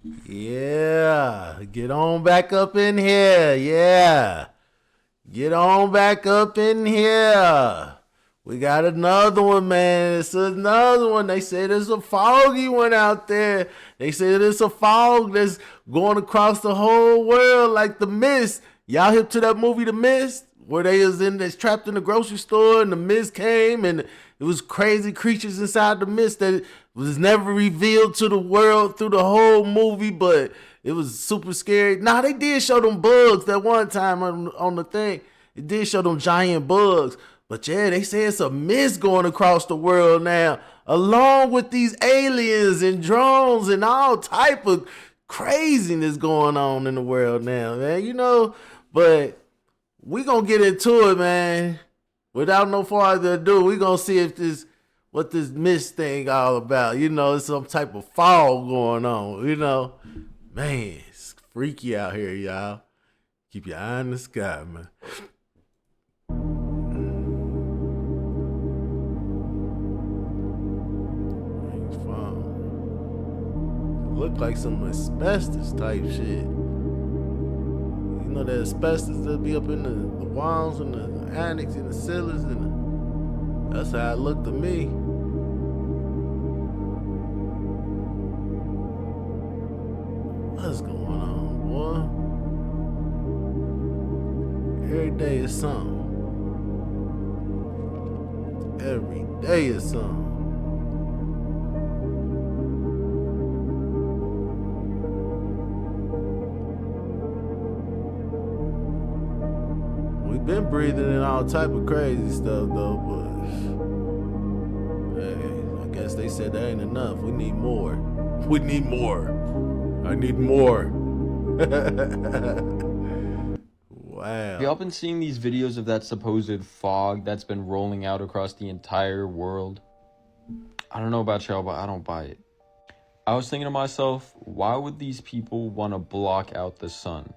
Yeah, get on back up in here. Yeah, get on back up in here. We got another one, man. It's another one. They say there's a foggy one out there. They say there's a fog that's going across the whole world like the mist. Y'all hip to that movie, The Mist? Where they was trapped in the grocery store and the mist came and it was crazy creatures inside the mist that was never revealed to the world through the whole movie, but it was super scary. Nah, they did show them bugs that one time on the thing. It did show them giant bugs. But yeah, they say it's a mist going across the world now, along with these aliens and drones and all type of craziness going on in the world now, man. You know, but we gonna get into it, man. Without no further ado, we gonna see if what this mist thing all about. You know, it's some type of fog going on. You know, man, it's freaky out here, y'all. Keep your eye in the sky, man. Look like some asbestos type shit. You know that asbestos that be up in the walls and the annex and the cellars and that's how it looked to me. What's going on, boy? Every day is something. Every day is something. Been breathing in all type of crazy stuff though, but hey, I guess they said that ain't enough. We need more. We need more. I need more. Wow. Have y'all been seeing these videos of that supposed fog that's been rolling out across the entire world? I don't know about y'all, but I don't buy it. I was thinking to myself, why would these people want to block out the sun?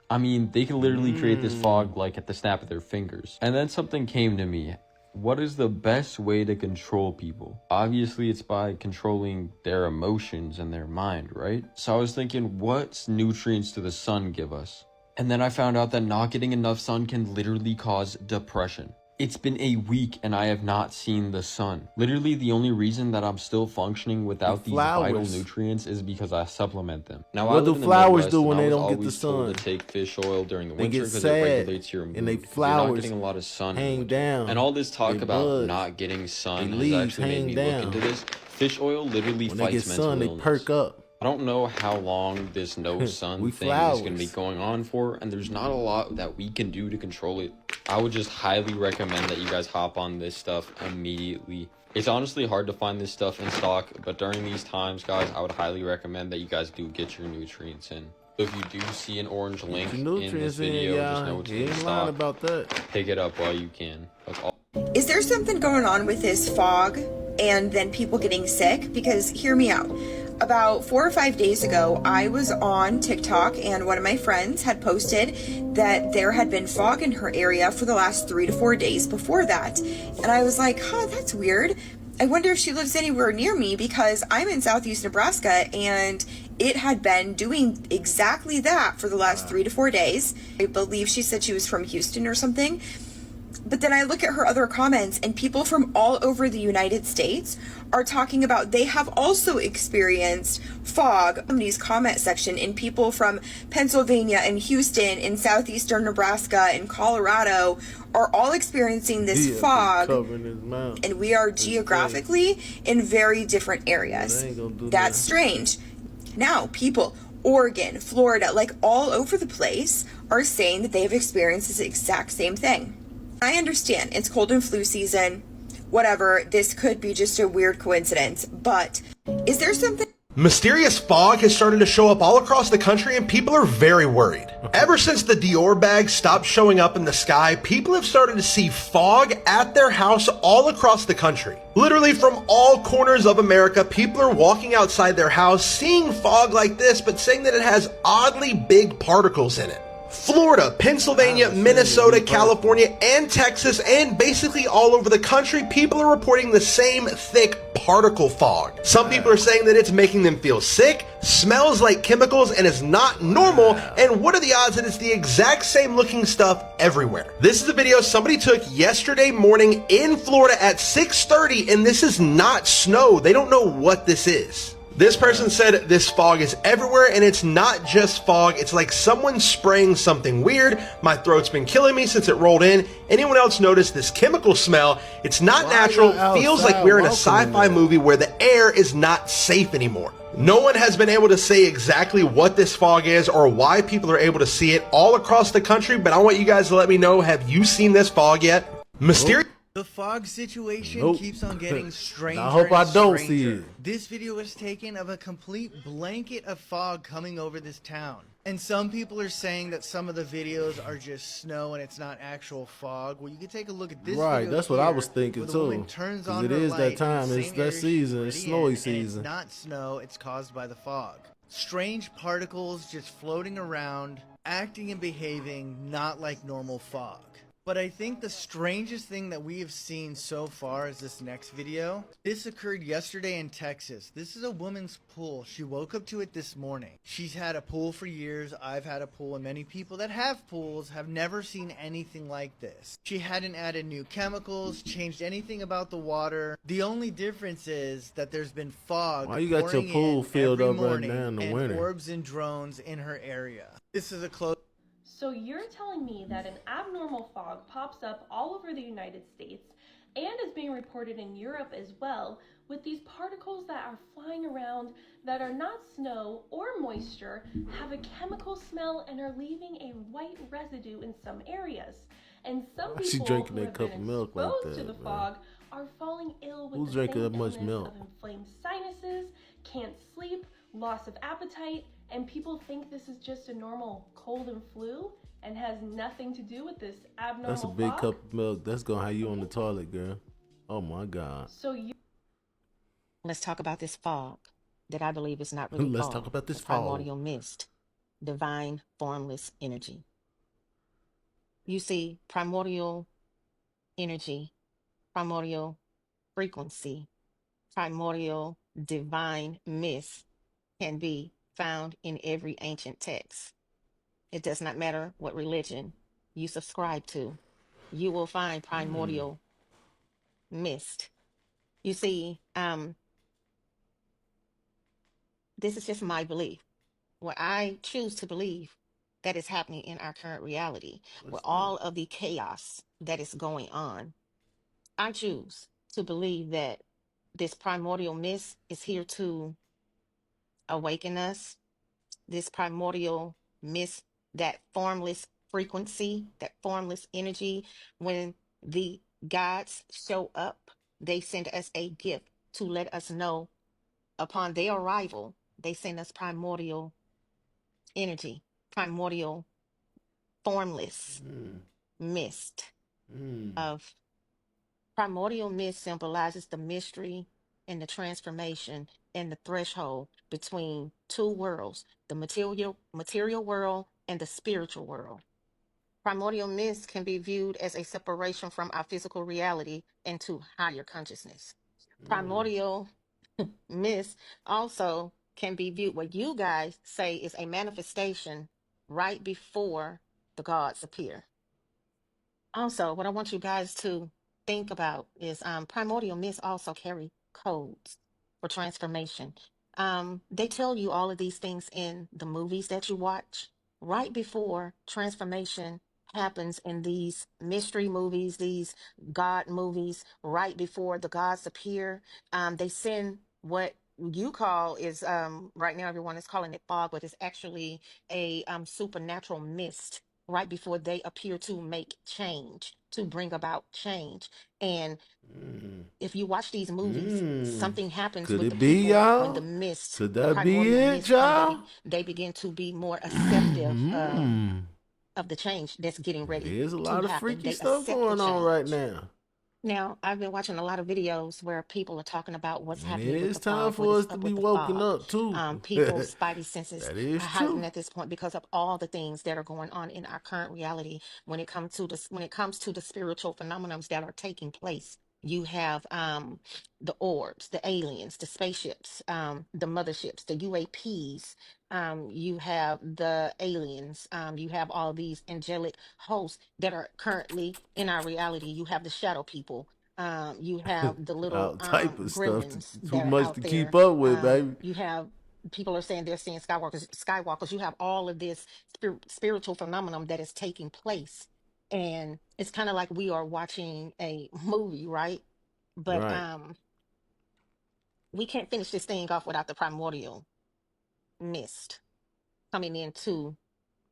I mean, they could literally create this fog like at the snap of their fingers. And then something came to me. What is the best way to control people? Obviously, it's by controlling their emotions and their mind, right? So I was thinking, what nutrients do the sun give us? And then I found out that not getting enough sun can literally cause depression. It's been a week and I have not seen the sun. Literally, the only reason that I'm still functioning without these vital nutrients is because I supplement them. Now, what do flowers do when they don't get the sun? To take fish oil during the winter because it regulates your mood. And they flowers you're not getting a lot of sun. Hang down. And all this talk about not getting sun has actually made me look into this. Fish oil literally fights mental illness. They perk up. I don't know how long this no sun thing is going to be going on for, and there's not a lot that we can do to control it. I would just highly recommend that you guys hop on this stuff immediately. It's honestly hard to find this stuff in stock, but during these times, guys, I would highly recommend that you guys do get your nutrients in. So if you do see an orange link in this video, just know it's in stock. About that. Pick it up while you can. That's all. Is there something going on with this fog and then people getting sick? Because hear me out. About 4 or 5 days ago, I was on TikTok and one of my friends had posted that there had been fog in her area for the last 3 to 4 days before that. And I was like, that's weird. I wonder if she lives anywhere near me because I'm in southeast Nebraska and it had been doing exactly that for the last 3 to 4 days. I believe she said she was from Houston or something. But then I look at her other comments and people from all over the United States are talking about they have also experienced fog in these comment section, and people from Pennsylvania and Houston and southeastern Nebraska and Colorado are all experiencing this fog, and we are geographically in very different areas. That's strange. Now people, Oregon, Florida, like all over the place are saying that they've experienced this exact same thing. I understand it's cold and flu season, whatever, this could be just a weird coincidence, but is there something? Mysterious fog has started to show up all across the country and people are very worried. Ever since the Dior bag stopped showing up in the sky, people have started to see fog at their house all across the country. Literally from all corners of America, people are walking outside their house, seeing fog like this, but saying that it has oddly big particles in it. Florida, Pennsylvania, Minnesota, California, and Texas, and basically all over the country, people are reporting the same thick particle fog. Some people are saying that it's making them feel sick, smells like chemicals, and is not normal, and what are the odds that it's the exact same looking stuff everywhere? This is a video somebody took yesterday morning in Florida at 6:30, and this is not snow. They don't know what this is. This person said this fog is everywhere, and it's not just fog. It's like someone spraying something weird. My throat's been killing me since it rolled in. Anyone else notice this chemical smell? It's not natural. Feels like we're in a sci-fi movie where the air is not safe anymore. No one has been able to say exactly what this fog is or why people are able to see it all across the country, but I want you guys to let me know, have you seen this fog yet? Mysterious. The fog situation keeps on getting stranger. I hope I don't see stranger. it. This video was taken of a complete blanket of fog coming over this town. And some people are saying that some of the videos are just snow and it's not actual fog. Well, you can take a look at this Right, video that's what I here, was thinking where the too. woman turns 'Cause on it her is light that in time. the It's same that area she's season. It's already snowy in, and season. it's not snow, it's caused by the fog. Strange particles just floating around, acting and behaving not like normal fog. But I think the strangest thing that we have seen so far is this next video. This occurred yesterday in Texas. This is a woman's pool. She woke up to it this morning. She's had a pool for years. I've had a pool, and many people that have pools have never seen anything like this. She hadn't added new chemicals, changed anything about the water. The only difference is that there's been fog. Why you got your pouring pool in filled every up right morning now in the and winter? orbs and drones in her area. This is a close. So you're telling me that an abnormal fog pops up all over the United States and is being reported in Europe as well, with these particles that are flying around that are not snow or moisture, have a chemical smell, and are leaving a white residue in some areas. And some Why she people drinking who that have cup been of milk like exposed to that, the man? fog are falling ill with Who's the drinking same that much illness milk? of inflamed sinuses, can't sleep, loss of appetite, and people think this is just a normal cold and flu and has nothing to do with this abnormal That's a big fog. cup of milk. That's gonna have you on the toilet, girl. Oh my God. So you Let's talk about this fog that I believe is not really Let's fog. talk about this The fog. primordial mist, divine formless energy. You see, primordial energy, primordial frequency, primordial divine mist can be found in every ancient text. It does not matter what religion you subscribe to, you will find primordial mist. You see, this is just my belief. What I choose to believe that is happening in our current reality, with all of the chaos that is going on. I choose to believe that this primordial mist is here to awaken us. This primordial mist, that formless frequency, that formless energy, when the gods show up, they send us a gift to let us know upon their arrival, they send us primordial energy, primordial formless mist of primordial mist symbolizes the mystery and the transformation and the threshold between two worlds, the material world and the spiritual world. Primordial mist can be viewed as a separation from our physical reality into higher consciousness. Primordial mist also can be viewed, what you guys say is a manifestation right before the gods appear. Also, what I want you guys to think about is primordial myths also carry codes for transformation. They tell you all of these things in the movies that you watch right before transformation happens in these mystery movies, these God movies, right before the gods appear. They send what you call is right now everyone is calling it fog, but it's actually a supernatural mist right before they appear to make change, to bring about change. And if you watch these movies, something happens Could with the it be, people when the y'all? mist, Could the that be primordial it, mist come, y'all? they begin to be more acceptive of the change that's getting ready There's a to lot of happen. freaky They stuff accept the going on right change. now. Now, I've been watching a lot of videos where people are talking about what's And it happening with is the time fog, what for is us to up be with the woken fog. up too. People's spidey senses That are is heightened true. at this point because of all the things that are going on in our current reality when it comes to the spiritual phenomena that are taking place. You have the orbs, the aliens, the spaceships, the motherships, the UAPs. You have the aliens. You have all these angelic hosts that are currently in our reality. You have the shadow people. You have the little All type of stuff. gremlins Too that are much out to there. keep up with, baby. You have people are saying they're seeing skywalkers. Skywalkers. You have all of this spiritual phenomenon that is taking place, and it's kind of like we are watching a movie, right? But Right. we can't finish this thing off without the primordial mist coming in to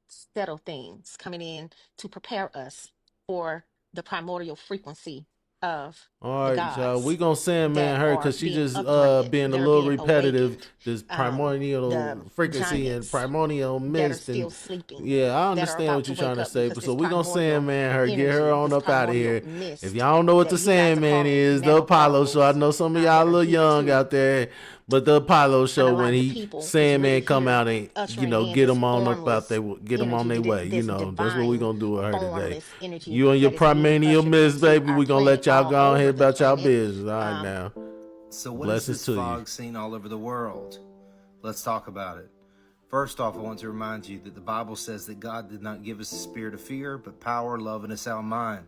settle things, coming in to prepare us for the primordial frequency of All the right, y'all. We gods gonna Sandman that her are because she being just upgraded, being a that are little being repetitive. awakened, This the primordial frequency and giants primordial that are mist still and sleeping, yeah, I that are understand about what to you're trying wake to up say. because But this so we gonna primordial Sandman her, get her energy, on this up out of primordial here. If mist y'all don't know what the that you guys are Sandman calling is, the now Apollo show. I portals know some of y'all that a are little here young too. out there, but the Apollo And a show lot when of the he people is really Sandman come here out and ushering in get this them on up out formless they get them on energy, their way. this That's what we divine gonna do with her today. formless energy You and your that is being primordial ushered mist, into baby. our We gonna planet let y'all all go on here over the about y'all planet. business. All right now. So what is Blessings this to you. fog seen all over the world? Let's talk about it. First off, I want to remind you that the Bible says that God did not give us a spirit of fear, but power, love, and a sound mind.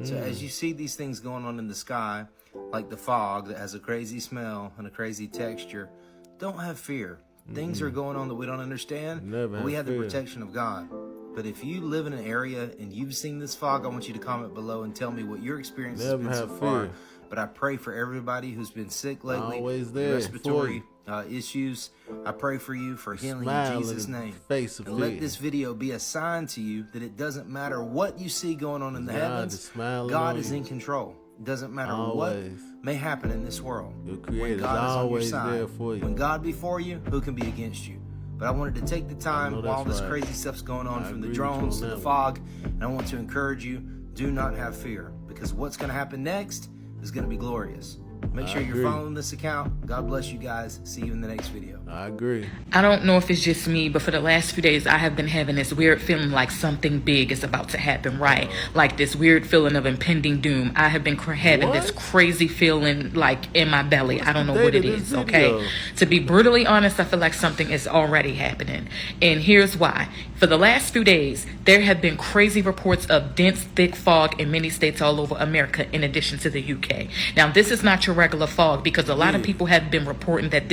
So as you see these things going on in the sky, like the fog that has a crazy smell and a crazy texture, don't have fear. Things are going on that we don't understand, Never but we have have the fear. protection of God. But if you live in an area and you've seen this fog, I want you to comment below and tell me what your experience has Never been so have far. fear. But I pray for everybody who's been sick lately, Always there respiratory for issues. I pray for you for healing Smile in Jesus' in the name. face of And let fear. this video be a sign to you that it doesn't matter what you see going on in the God heavens. is smiling God on is you. in control. It doesn't matter Always. what may happen in this world. Your When Creator is God is on your always side, there for you. when God be for you, who can be against you? But I wanted to take the know time that's while this right. crazy stuff's going on, I from the agree with you on drones to that the one. fog, and I want to encourage you, do not have fear, because what's going to happen next is going to be glorious. Make I sure you're agree. following this account. God bless you guys. See you in the next video. I agree. I don't know if it's just me, but for the last few days, I have been having this weird feeling like something big is about to happen, right? Like this weird feeling of impending doom. I have been having this What? crazy feeling like in my belly. I don't know the what date it of this is, okay? video? To be brutally honest, I feel like something is already happening. And here's why. For the last few days, there have been crazy reports of dense, thick fog in many states all over America, in addition to the UK. Now, this is not your regular fog, because a lot of people have been reporting that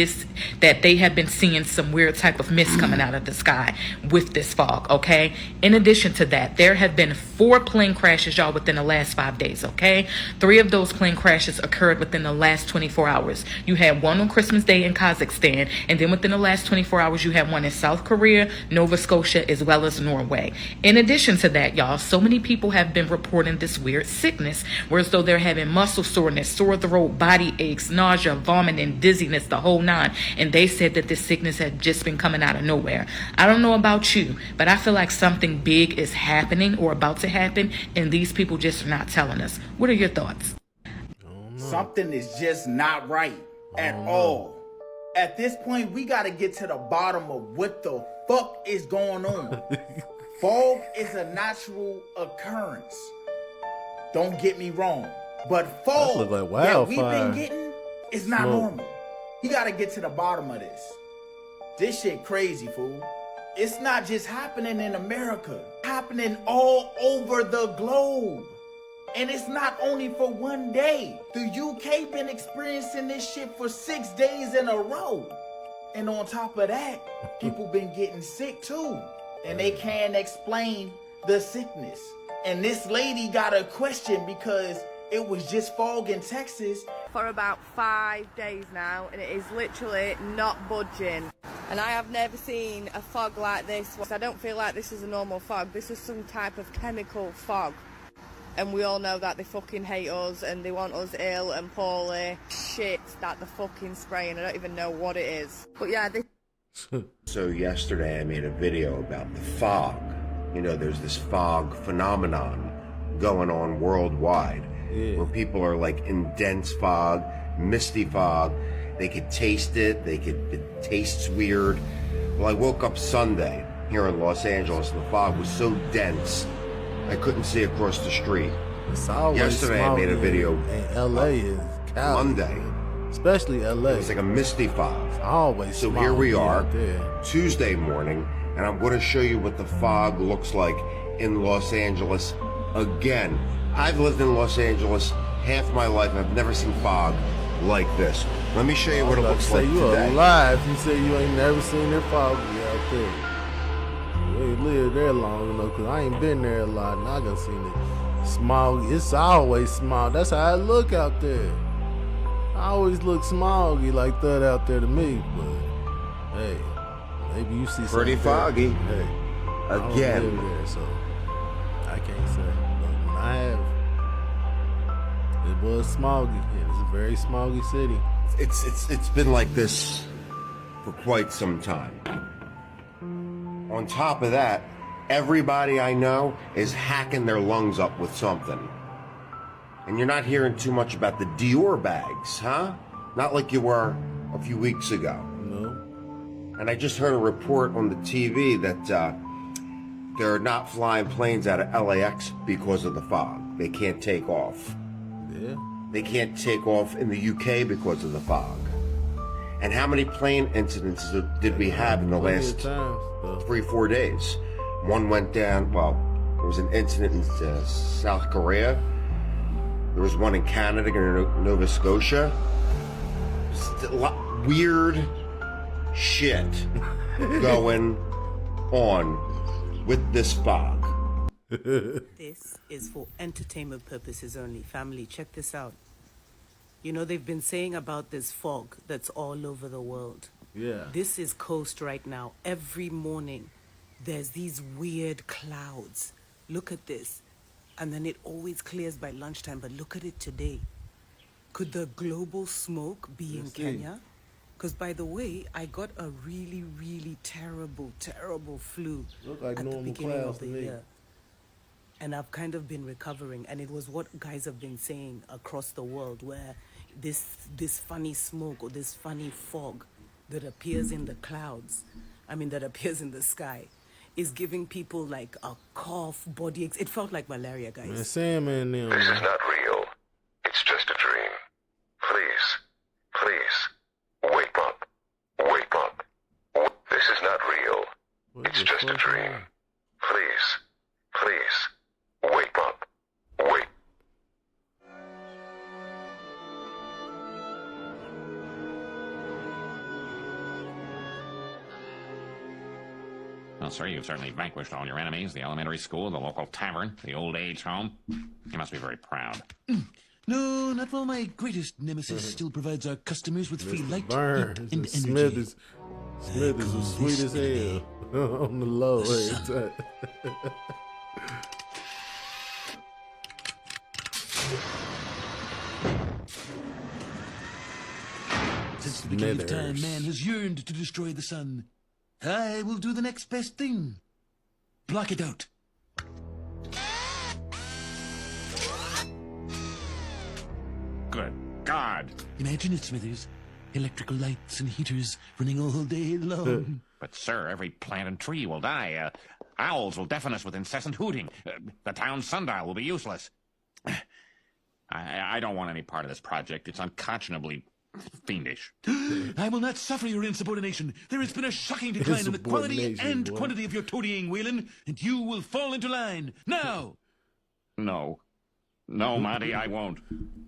they have been seeing some weird type of mist coming out of the sky with this fog, okay? In addition to that, there have been 4 plane crashes, y'all, within the last 5 days, okay? 3 of those plane crashes occurred within the last 24 hours. You had one on Christmas Day in Kazakhstan, and then within the last 24 hours, you had one in South Korea, Nova Scotia, as well as Norway. In addition to that, y'all, so many people have been reporting this weird sickness, where as though they're having muscle soreness, sore throat, body aches, nausea, vomiting, dizziness, the whole 9. And they said that this sickness had just been coming out of nowhere. I don't know about you, but I feel like something big is happening or about to happen, and these people just are not telling us. What are your thoughts? Something is just not right at all. At this point, we got to get to the bottom of what the fuck is going on. Fog is a natural occurrence. Don't get me wrong. But fog look like that we've wildfire been getting is not smoke. normal. You got to get to the bottom of this. This shit crazy, fool. It's not just happening in America. It's happening all over the globe. And it's not only for one day. The UK been experiencing this shit for 6 days in a row. And on top of that, people been getting sick too. And they can't explain the sickness. And this lady got a question because it was just fog in Texas. For about 5 days now, and it is literally not budging. And I have never seen a fog like this. I don't feel like this is a normal fog. This is some type of chemical fog. And we all know that they fucking hate us and they want us ill and poorly. Shit that they're fucking spraying. I don't even know what it is. But yeah, this So yesterday I made a video about the fog. You know, there's this fog phenomenon going on worldwide, where people are like in dense fog, misty fog. They could taste it, it tastes weird. Well, I woke up Sunday here in Los Angeles and the fog was so dense I couldn't see across the street. It's always Yesterday I made a smoggy video in LA and Cali, Monday. especially LA. It was like a misty fog. It's always So here we smoggy are, out there. Tuesday morning, and I'm going to show you what the fog looks like in Los Angeles again. I've lived in Los Angeles half my life. I've never seen fog like this. Let me show you what it looks like you today. are alive. You say you ain't never seen it foggy out there. You ain't lived there long enough, because I ain't been there a lot, and I done seen it smoggy. It's always smog. That's how I look out there. I always look smoggy like that out there to me, but hey, maybe you see Pretty something foggy. Hey, I don't Again. live there, so I can't say. But when I have, it was smoggy. It's a very smoggy city. It's been like this for quite some time. On top of that, everybody I know is hacking their lungs up with something. And you're not hearing too much about the Dior bags, huh? Not like you were a few weeks ago. No. And I just heard a report on the TV that they're not flying planes out of LAX because of the fog. They can't take off. Yeah. They can't take off in the UK because of the fog. And how many plane incidents did we have in the last 3-4 days? One went down, well, there was an incident in South Korea. There was one in Canada, Nova Scotia. Just a lot weird shit going on with this fog. This is for entertainment purposes only. Family, check this out. You know, they've been saying about this fog that's all over the world. Yeah. This is coast right now. Every morning, there's these weird clouds. Look at this. And then it always clears by lunchtime, but look at it today. Could the global smoke be in Kenya? Because, by the way, I got a really, really terrible flu like at the normal beginning clouds of the to me. year. And I've kind of been recovering, and it was what guys have been saying across the world, where this funny smoke or this funny fog that appears in the clouds, that appears in the sky, is giving people like a cough, body aches. It felt like malaria, guys. Man, Sam and them. This is not real. It's just a dream. Please, wake up. Wake up. This is not real. It's just a dream. Please, wake up. Wake. Well, sir, you've certainly vanquished all your enemies, the elementary school, the local tavern, the old age home. You must be very proud. No, not while my greatest nemesis still provides our customers with free light, Burns heat, and energy. Smith is as sweet as hell on the low every time. Since the beginning of time, man has yearned to destroy the sun. I will do the next best thing. Block it out. Good God. Imagine it, Smithers. Electrical lights and heaters running all day long. But, sir, every plant and tree will die. Owls will deafen us with incessant hooting. The town sundial will be useless. I don't want any part of this project. It's unconscionably fiendish. I will not suffer your insubordination. There has been a shocking decline in the quality and quantity of your toadying, Whalen, and you will fall into line. Now! No. No, Monty, I won't.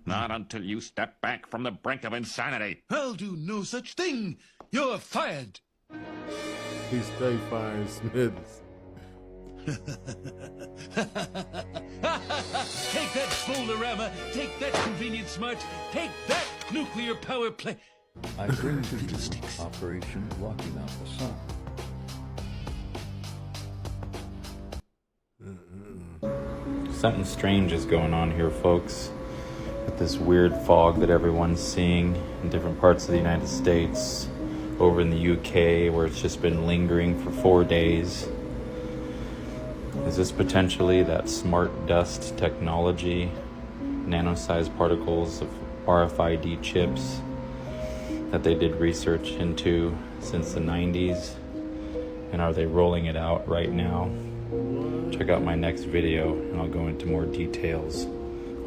Not until you step back from the brink of insanity. I'll do no such thing. You're fired. He stay firing Smithers. Take that Boulderama. Take that Convenient Smart. Take that nuclear power plant. I bring to you Operation Blocking Out the Sun. Something strange is going on here, folks, with this weird fog that everyone's seeing in different parts of the United States, over in the UK, where it's just been lingering for 4 days. Is this potentially that smart dust technology, nano-sized particles of RFID chips that they did research into since the 90s? And are they rolling it out right now? Check out my next video and I'll go into more details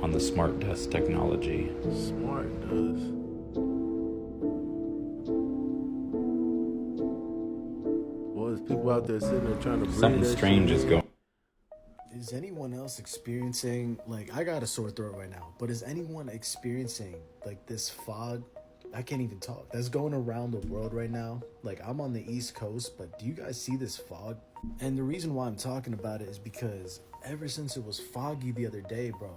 on the smart dust technology. Smart dust. Boy, there's people out there sitting there trying to breathe. Something strange is going. Is anyone else experiencing, like, I got a sore throat right now, but is anyone experiencing, like, this fog? I can't even talk. That's going around the world right now. Like, I'm on the East Coast, but do you guys see this fog? And the reason why I'm talking about it is because ever since it was foggy the other day, bro,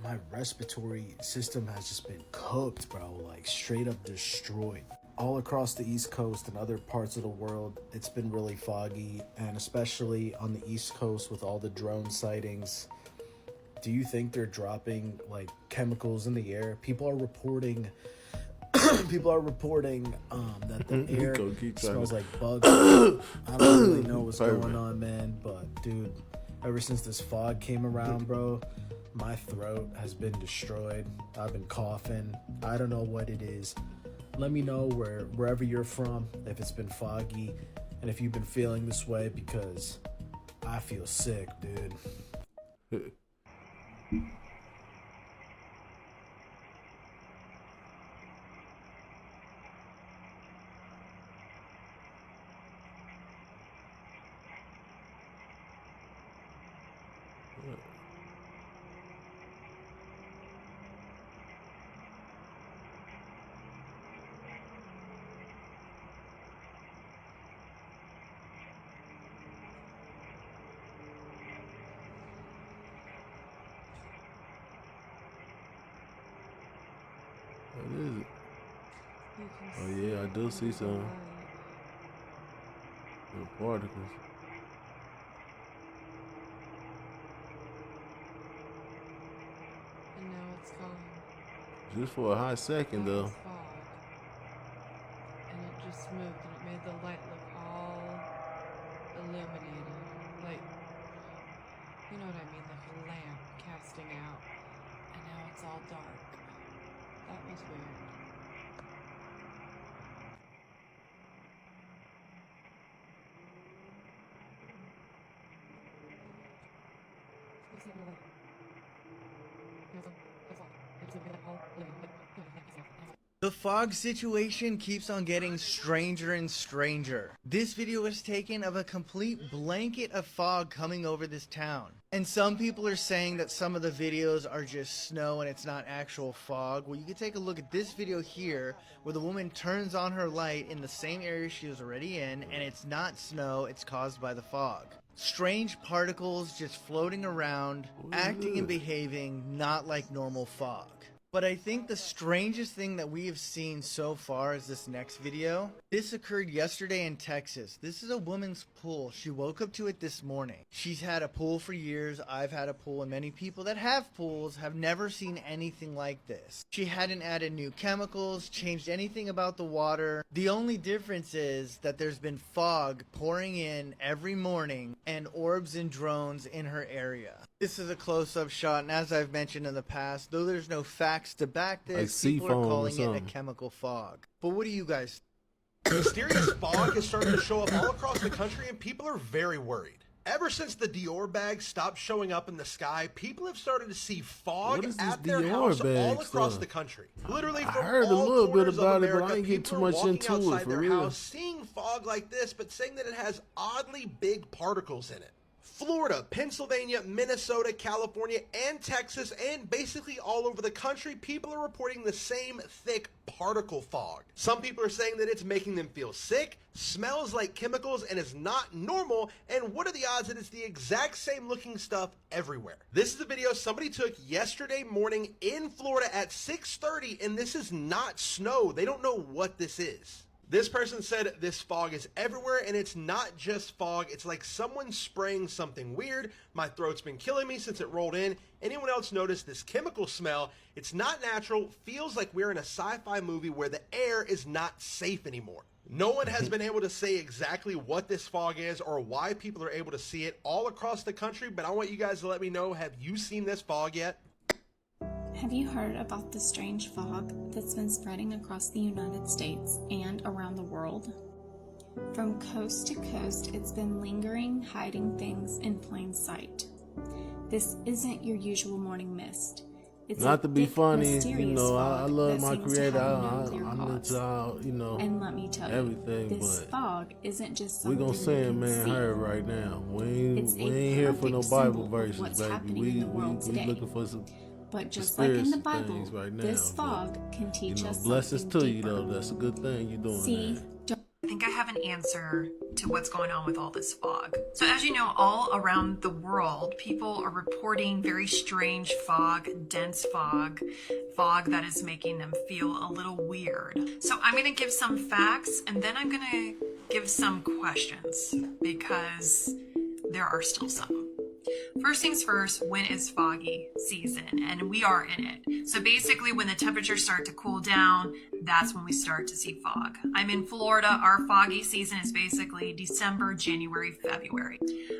my respiratory system has just been cooked, bro, like straight up destroyed. All across the East Coast and other parts of the world, it's been really foggy, and especially on the East Coast with all the drone sightings. Do you think they're dropping like chemicals in the air? People are reporting that the air smells like bugs. I don't really know what's going on, man, but dude, ever since this fog came around, bro, my throat has been destroyed. I've been coughing. I don't know what it is. Let me know wherever you're from, if it's been foggy, and if you've been feeling this way, because I feel sick, dude. What is it? Oh yeah, I do see some particles. And now it's gone. Just for a hot second though. Fog. And it just moved and it made the light look all illuminated. Like, you know what I mean? Like a lamp casting out. And now it's all dark. That was weird. The fog situation keeps on getting stranger and stranger. This video was taken of a complete blanket of fog coming over this town. And some people are saying that some of the videos are just snow and it's not actual fog. Well, you can take a look at this video here where the woman turns on her light in the same area she was already in, and it's not snow, it's caused by the fog. Strange particles just floating around, acting and behaving not like normal fog. But I think the strangest thing that we have seen so far is this next video. This occurred yesterday in Texas. This is a woman's pool. She woke up to it this morning. She's had a pool for years. I've had a pool, and many people that have pools have never seen anything like this. She hadn't added new chemicals, changed anything about the water. The only difference is that there's been fog pouring in every morning and orbs and drones in her area. This is a close-up shot, and as I've mentioned in the past, though there's no facts to back this, like people are calling it a chemical fog. But what do you guys think? Mysterious fog has started to show up all across the country, and people are very worried. Ever since the Dior bag stopped showing up in the sky, people have started to see fog at their house all across the country. Literally from I heard a all little bit corners of about it, America, but I didn't get too people are much walking into it outside for their real. house, seeing fog like this, but saying that it has oddly big particles in it. Florida, Pennsylvania, Minnesota, California, and Texas, and basically all over the country, people are reporting the same thick particle fog. Some people are saying that it's making them feel sick, smells like chemicals, and is not normal, and what are the odds that it's the exact same looking stuff everywhere? This is a video somebody took yesterday morning in Florida at 6:30, and this is not snow. They don't know what this is. This person said this fog is everywhere, and it's not just fog. It's like someone spraying something weird. My throat's been killing me since it rolled in. Anyone else notice this chemical smell? It's not natural. Feels like we're in a sci-fi movie where the air is not safe anymore. No one has been able to say exactly what this fog is or why people are able to see it all across the country, but I want you guys to let me know, have you seen this fog yet? Have you heard about the strange fog that's been spreading across the United States and around the world? From coast to coast, it's been lingering, hiding things in plain sight. This isn't your usual morning mist. It's not a to be thick, funny, you mysterious know, I fog love that my seems to creator. have no clear I'm cause. into how, you know, And let me tell everything, you, this but fog isn't just we something gonna say you it, can man, see. her right now. It's We a ain't here for no perfect Bible symbol of verses, what's baby. happening We in the world today. looking for some But just like in the conspiracy Bible, things right now. this but, fog can teach you know, us blessings something to deeper. you though. That's a good thing you're doing. See, that. I think I have an answer to what's going on with all this fog. So as you know, all around the world, people are reporting very strange fog, dense fog that is making them feel a little weird. So I'm going to give some facts and then I'm going to give some questions because there are still some. First things first, when is foggy season? And we are in it. So basically when the temperatures start to cool down, that's when we start to see fog. I'm in Florida. Our foggy season is basically December, January, February.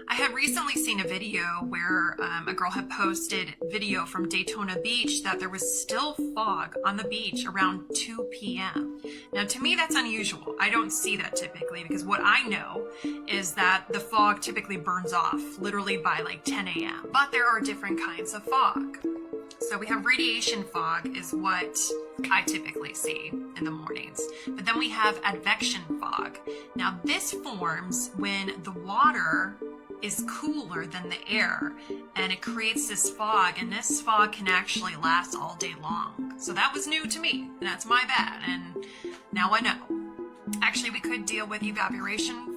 I had recently seen a video where a girl had posted video from Daytona Beach that there was still fog on the beach around 2 p.m. Now to me that's unusual. I don't see that typically because what I know is that the fog typically burns off literally by like 10 a.m. But there are different kinds of fog. So we have radiation fog is what I typically see in the mornings. But then we have advection fog. Now this forms when the water is cooler than the air and it creates this fog, and this fog can actually last all day long. So that was new to me. That's my bad, and now I know. Actually, we could deal with evaporation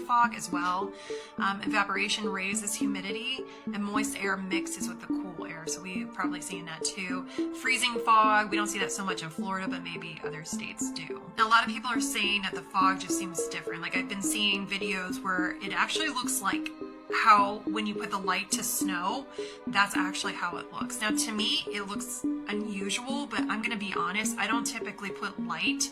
fog as well. Evaporation raises humidity and moist air mixes with the cool air, so we've probably seen that too. Freezing fog, we don't see that so much in Florida, but maybe other states do. Now a lot of people are saying that the fog just seems different. Like I've been seeing videos where it actually looks like how when you put the light to snow, that's actually how it looks. Now to me, it looks unusual, but I'm gonna be honest, I don't typically put light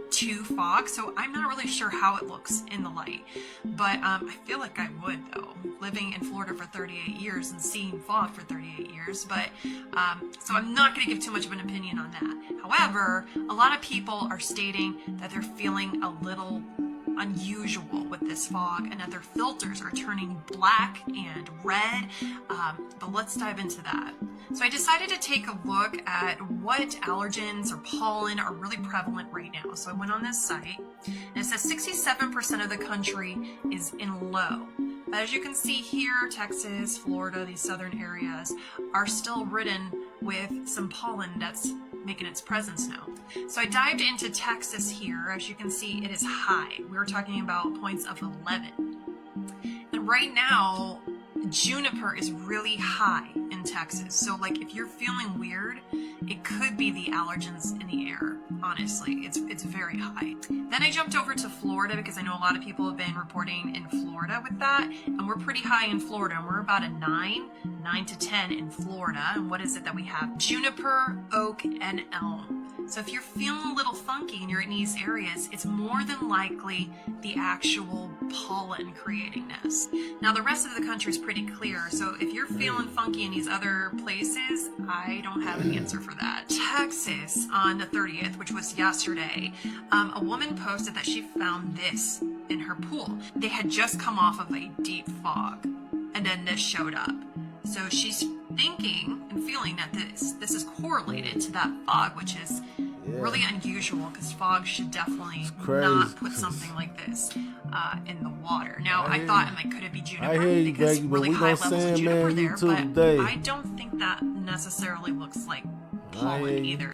to fog, so I'm not really sure how it looks in the light. But I feel like I would though, living in Florida for 38 years and seeing fog for 38 years, but so I'm not gonna give too much of an opinion on that. However, a lot of people are stating that they're feeling a little unusual with this fog and that their filters are turning black and red, but let's dive into that. So I decided to take a look at what allergens or pollen are really prevalent right now. So I went on this site and it says 67% of the country is in low. But as you can see here, Texas, Florida, these southern areas are still ridden with some pollen that's making its presence known. So I dived into Texas here. As you can see, it is high. We were talking about points of 11. And right now, juniper is really high in Texas. So like if you're feeling weird, it could be the allergens in the air. Honestly, it's very high. Then I jumped over to Florida because I know a lot of people have been reporting in Florida with that, and we're pretty high in Florida, and we're about a 9 to 10 in Florida. And what is it that we have? Juniper, oak, and elm. So if you're feeling a little funky and you're in these areas, it's more than likely the actual pollen creating this. Now the rest of the country is pretty clear, so if you're feeling funky in these other places, I don't have an answer for that. Texas on the 30th, which was yesterday, a woman posted that she found this in her pool. They had just come off of a deep fog, and then this showed up. So she's thinking and feeling that this is correlated to that fog, which is really unusual because fog should definitely not put something like this in the water. Now I thought, could it be juniper? I hear you, because baby, really but we high gonna levels of say, juniper man, there, you too but today. I don't think that necessarily looks like pollen either.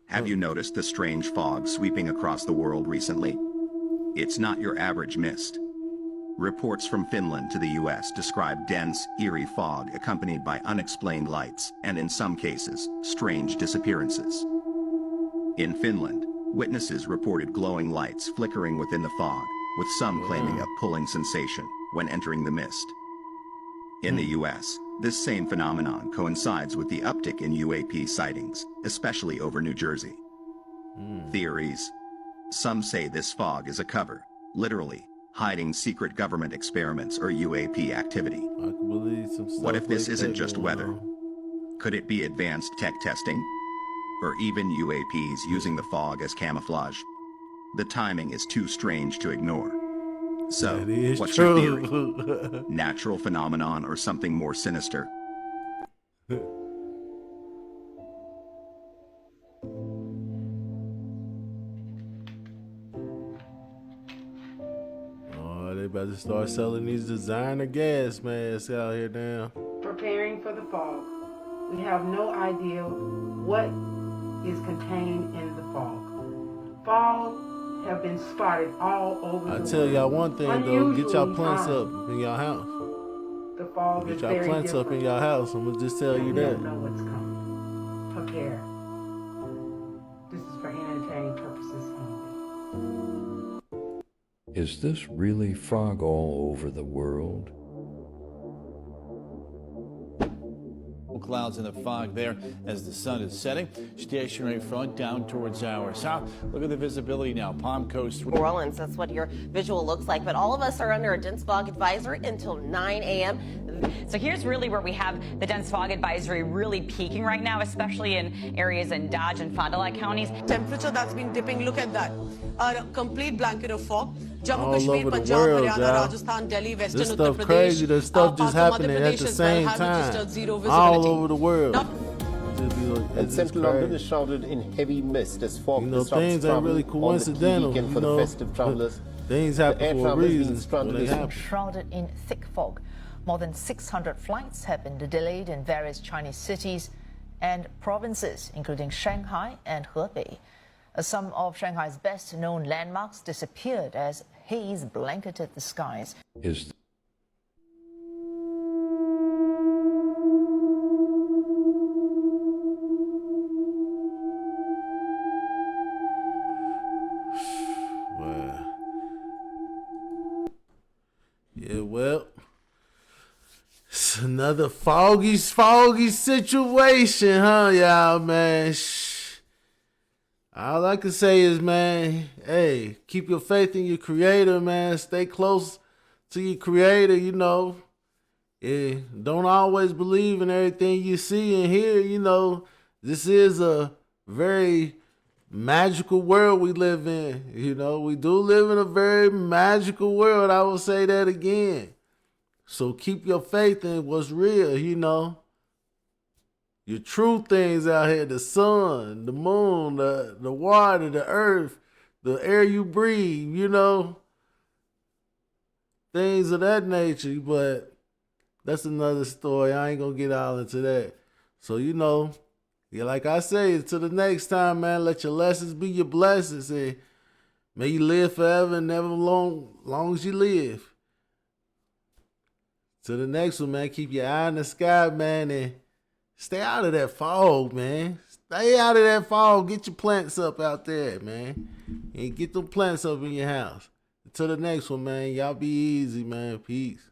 Have you noticed the strange fog sweeping across the world recently? It's not your average mist. Reports from Finland to the US describe dense, eerie fog accompanied by unexplained lights and, in some cases, strange disappearances. In Finland, witnesses reported glowing lights flickering within the fog, with some claiming a pulling sensation when entering the mist. In the US, this same phenomenon coincides with the uptick in UAP sightings, especially over New Jersey. Theories. Some say this fog is a cover, literally, hiding secret government experiments or UAP activity. I can believe some stuff. What if this like isn't that just going weather? on. Could it be advanced tech testing? Or even UAPs using the fog as camouflage? The timing is too strange to ignore. So, That is what's true. your theory? Natural phenomenon or something more sinister? Oh, they about to start selling these designer gas masks out here now. Preparing for the fog. We have no idea what is contained in the fog. Fog have been spotted all over I the tell world. y'all one thing though, get y'all Unusually plants high. up in y'all house. The fog Get is y'all very plants up in different. y'all house. I'm gonna just tell you We that. don't know what's coming. Prepare. This is for entertaining purposes only. Is this really fog all over the world? Clouds in the fog there as the sun is setting. Stationary front down towards our south. Look at the visibility now. Palm Coast. New Orleans, that's what your visual looks like. But all of us are under a dense fog advisory until 9 a.m. So here's really where we have the dense fog advisory really peaking right now, especially in areas in Dodge and Fond du Lac counties. Temperature that's been dipping. Look at that. A complete blanket of fog. Jammu All Kashmir, over the Punjab, world, Haryana, y'all. Rajasthan, Delhi, Western This Uttar stuff Pradesh. crazy. This stuff just parts of happening Madhya at the Pradesh as well same have time. registered zero All visibility. over the world. And central London is shrouded in heavy mist as fog You know, disrupts things ain't travel really on the coincidental. key weekend for You know, the festive travelers. things The happen air for a travel is being reason. stranded when they as- happen. Shrouded in thick fog. More than 600 flights have been delayed in various Chinese cities and provinces, including Shanghai and Hebei. Some of Shanghai's best-known landmarks disappeared as haze blanketed the skies. Is Wow. Yeah, well, it's another foggy situation, huh, y'all, man? All I can say is, man, hey, keep your faith in your creator, man. Stay close to your creator, you know. Yeah, don't always believe in everything you see and hear, you know. This is a very magical world we live in. You know, we do live in a very magical world. I will say that again. So keep your faith in what's real, you know. Your true things out here, the sun, the moon, the water, the earth, the air you breathe, you know. Things of that nature, but that's another story. I ain't gonna get all into that. So, you know, yeah, like I say, until the next time, man, let your lessons be your blessings. And may you live forever and never long as you live. To the next one, man, keep your eye in the sky, man, and stay out of that fog, man. Stay out of that fog. Get your plants up out there, man. And get them plants up in your house. Until the next one, man, y'all be easy, man. Peace.